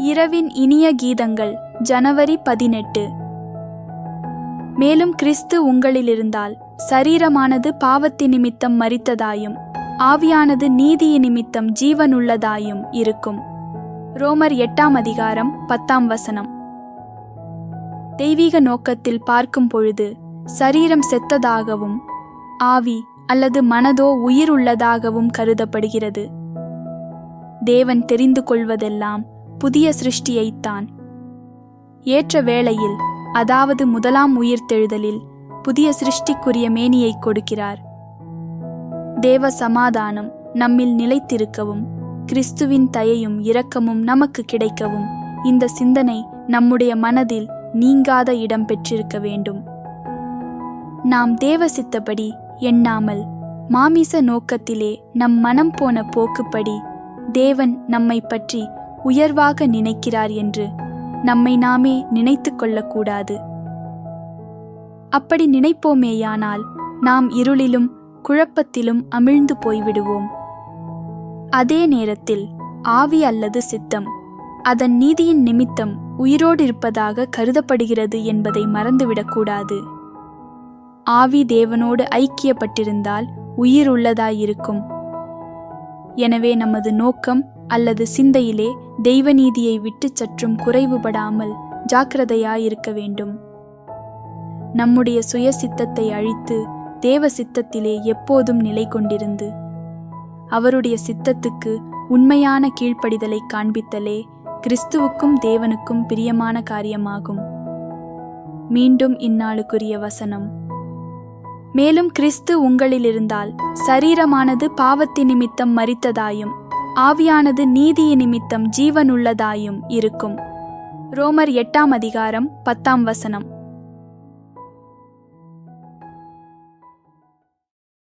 இரவின் இனிய கீதங்கள் ஜனவரி 18. மேலும் கிறிஸ்து உங்களிலிருந்தால் சரீரமானது பாவத்தின் நிமித்தம் மரித்ததாயும் ஆவியானது நீதியின் நிமித்தம் ஜீவனுள்ளதாயும் இருக்கும். ரோமர் 8 அதிகாரம் 10. தெய்வீக நோக்கத்தில் பார்க்கும் பொழுது சரீரம் செத்ததாகவும் ஆவி அல்லது மனதோ உயிர் உள்ளதாகவும் கருதப்படுகிறது. தேவன் தெரிந்து கொள்வதெல்லாம் புதிய சிருஷ்டியைத்தான். ஏற்ற வேளையில், அதாவது முதலாம் உயிர்த்தெழுதலில் புதிய சிருஷ்டிக்குரிய மேனியை கொடுக்கிறார். தேவ சமாதானம் நம்மில் நிலைத்திருக்கவும் கிறிஸ்துவின் தயையும் இரக்கமும் நமக்கு கிடைக்கவும் இந்த சிந்தனை நம்முடைய மனதில் நீங்காத இடம் பெற்றிருக்க வேண்டும். நாம் தேவ சித்தப்படி எண்ணாமல் மாமிச நோக்கத்திலே நம் மனம் போன போக்குப்படி தேவன் நம்மை பற்றி உயர்வாக நினைக்கிறார் என்று நம்மை நாமே நினைத்து கொள்ளக்கூடாது. அப்படி நினைப்போமேயானால் நாம் இருளிலும் குழப்பத்திலும் அமிழ்ந்து போய்விடுவோம். அதே நேரத்தில் ஆவி அல்லது சித்தம் அதன் நீதியின் நிமித்தம் உயிரோடு இருப்பதாக கருதப்படுகிறது என்பதை மறந்துவிடக்கூடாது. ஆவி தேவனோடு ஐக்கியப்பட்டிருந்தால் உயிர் உள்ளதாயிருக்கும். எனவே நமது நோக்கம் அல்லது சிந்தையிலே தெய்வநீதியை விட்டு சற்றும் குறைவுபடாமல் ஜாக்கிரதையாயிருக்க வேண்டும். நம்முடைய சுய சித்தத்தை அழித்து தேவ சித்தத்திலே எப்போதும் நிலை கொண்டிருந்து அவருடைய சித்தத்துக்கு உண்மையான கீழ்ப்படிதலை காண்பித்தலே கிறிஸ்துவுக்கும் தேவனுக்கும் பிரியமான காரியமாகும். மீண்டும் இந்நாளுக்குரிய வசனம். மேலும் கிறிஸ்து உங்களிலிருந்தால் சரீரமானது பாவத்தின் நிமித்தம் மரித்ததாயும் ஆவியானது நீதியின் நிமித்தம் ஜீவனுள்ளதாயும் இருக்கும். ரோமர் 8 அதிகாரம் 10.